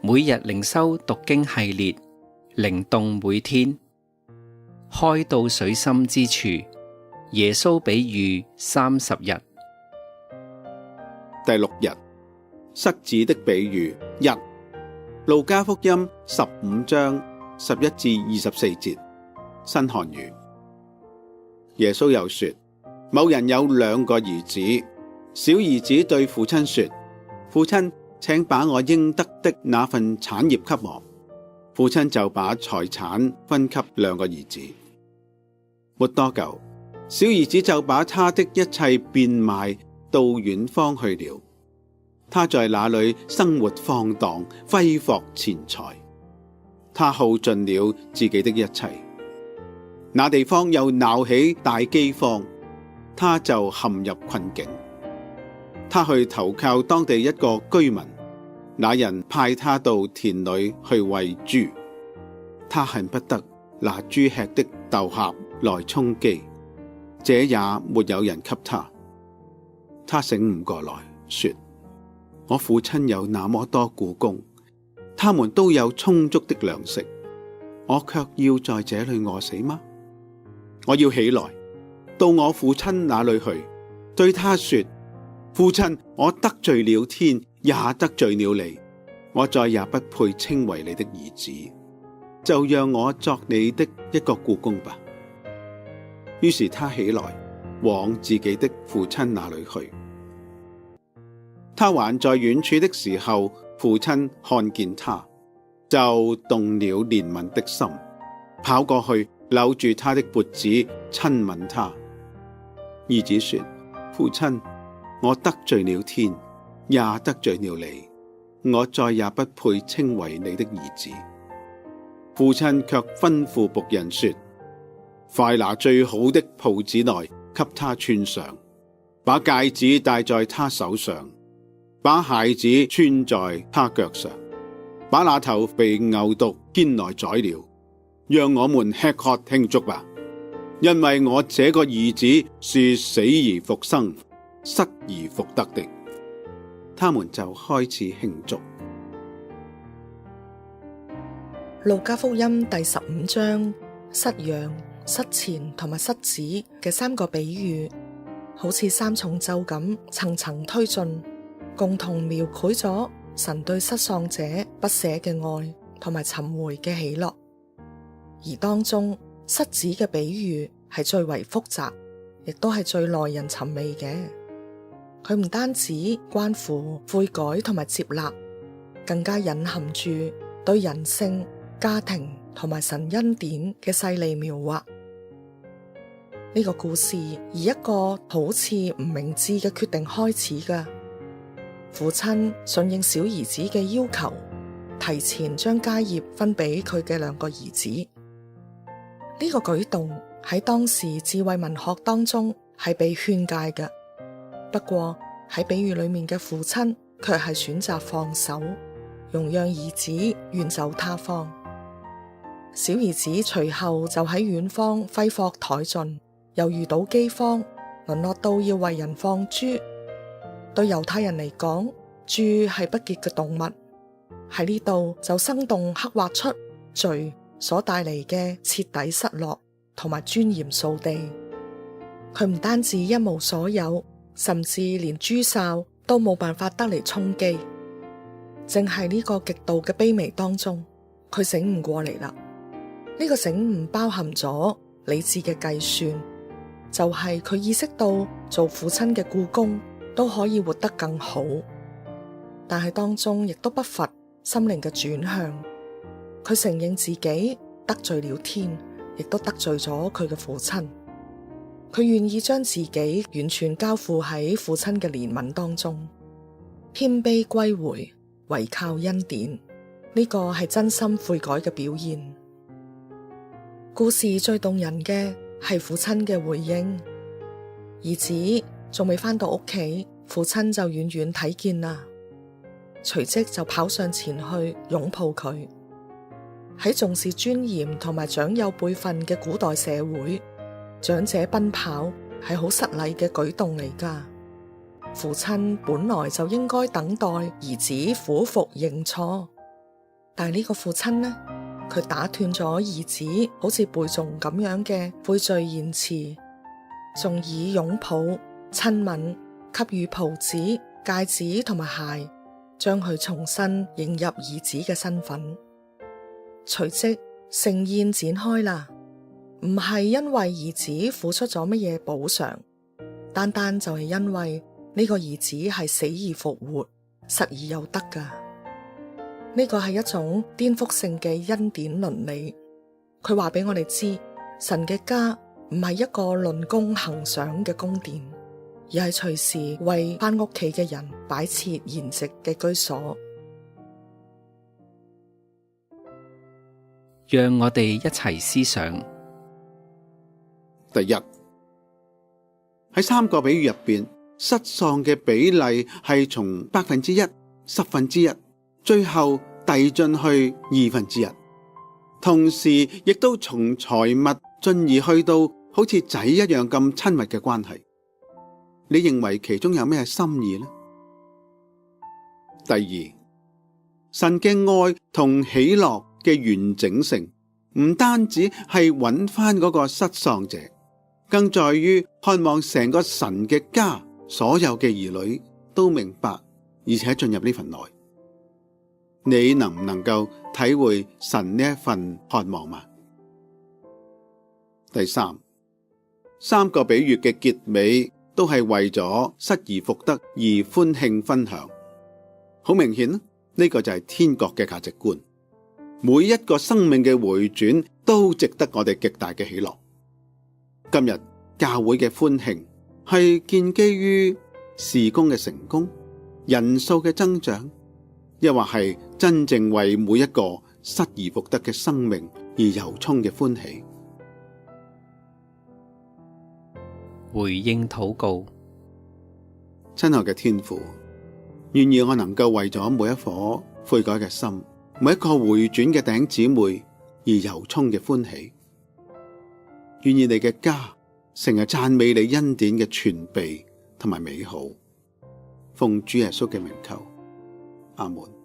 每日靈修讀經系列，靈動每天，開到水深之處，耶穌比喻30日。第6日，失子的比喻1，路加福音15章11至24節，新漢語。耶穌又說，某人有2個兒子，小兒子對父親說，父親，請把我應得的那份產業給我。父親就把財產分給2個兒子。沒多久，小兒子就把他的一切變賣到遠方去了。他在那裏生活放蕩，揮霍錢財。他耗盡了自己的一切。那地方又鬧起大饑荒，他就陷入困境。他去投靠當地一個居民，那人派他到田裏去餵豬。他恨不得拿豬吃的豆莢來充飢，這也沒有人給他。他醒悟過來，說，我父親有那麼多僱工，他們都有充足的糧食，我卻要在這裏餓死嗎？我要起來，到我父親那裏去，對他說，父親，我得罪了天，也得罪了你，我再也不配稱為你的兒子，就讓我作你的一個僱工吧。於是他起來，往自己的父親那裏去。他還在遠處的時候，父親看見他，就動了憐憫的心，跑過去摟住他的脖子，親吻他。兒子說，父親，我得罪了天，也得罪了你，我再也不配稱為你的兒子。父親卻吩咐僕人說，快拿最好的袍子來給他穿上，把戒指戴在他手上，把鞋子穿在他腳上，把那頭肥牛犢牽來宰了，讓我們吃喝慶祝吧。因為我這個兒子是死而復生，失而復得的。他們就開始慶祝。路加福音第15章，失羊、失錢同埋失子嘅3個比喻，好似3重奏咁層層推進，共同描繪咗神對失喪者不捨嘅愛同埋尋回嘅喜樂。而當中失子嘅比喻係最為複雜，亦都係最耐人尋味嘅。佢唔單止關乎悔改同埋接納，更加隱含住對人性、家庭同埋神恩典嘅細膩描畫。呢個故事以一個好似唔明智嘅決定開始㗎。父親順應小兒子嘅要求，提前將家業分俾佢嘅2個兒子。呢個舉動喺當時智慧文學當中係被勸誡嘅，不過喺比喻裏面嘅父親卻係選擇放手，容讓兒子遠走他方。小兒子隨後就喺遠方揮霍殆盡，又遇到饑荒，淪落到要為人放豬。對猶太人嚟講，豬係不潔嘅動物，喺呢度就生動刻畫出罪所帶嚟嘅徹底失落同埋尊嚴掃地。佢唔單止一無所有，甚至連豬潲都冇辦法得嚟充飢。正係呢個極度嘅卑微當中，佢醒悟過嚟啦。呢個醒悟包含咗理智嘅計算，就係佢意識到做父親嘅僱工都可以活得更好，但係當中亦都不乏心靈嘅轉向。佢承認自己得罪了天，亦都得罪咗佢嘅父親。佢願意將自己完全交付喺父親嘅憐憫當中，謙卑歸回，唯靠恩典。呢個係真心悔改嘅表現。故事最動人嘅係父親嘅回應。兒子仲未返到屋企，父親就遠遠睇見啦，隨即就跑上前去擁抱佢。喺重視尊嚴同埋長幼輩分嘅古代社會，長者奔跑係好失禮嘅舉動嚟㗎。父親本來就應該等待兒子俯伏認錯，但係呢個父親呢，佢打斷咗兒子好似背誦咁樣嘅悔罪言辭，仲以擁抱、親吻、給予袍子、戒指同埋鞋，將佢重新迎入兒子嘅身份。隨即盛宴展開啦，唔係因為兒子付出咗乜嘢補償，單單就係因為呢個兒子係死而復活，失而又得噶。呢個係一種顛覆性嘅恩典倫理。佢話俾我哋知，神嘅家唔係一個論功行賞嘅宮殿，而係隨時為返屋企嘅人擺設筵席嘅居所。讓我哋一齊思想。第一，喺三個比喻入邊，失喪嘅比例係從1%、1/10，最後遞進去1/2，同時亦都從財物進而去到好似仔一樣咁親密嘅關係。你認為其中有咩心意呢？第二，神嘅愛同喜樂嘅完整性，唔單止係揾翻嗰個失喪者，更在於渴望成個神嘅家，所有嘅兒女都明白，而且進入呢份愛。你能唔能夠體會神呢一份渴望嗎？第三個比喻嘅結尾都係為咗失而復得而歡慶分享。好明顯，呢個就係天國嘅價值觀。每一個生命嘅回轉都值得我哋極大嘅喜樂。今日教會嘅歡慶係建基於事工嘅成功、人數嘅增長，抑或係真正為每一個失而復得嘅生命而由衷嘅歡喜。回應禱告。親愛嘅天父，願意我能夠為咗每一顆悔改嘅心，每一個回轉嘅弟兄姊妹而由衷嘅歡喜。願意你嘅家成日讚美你恩典嘅全備同埋美好。奉主耶穌嘅名求，阿門。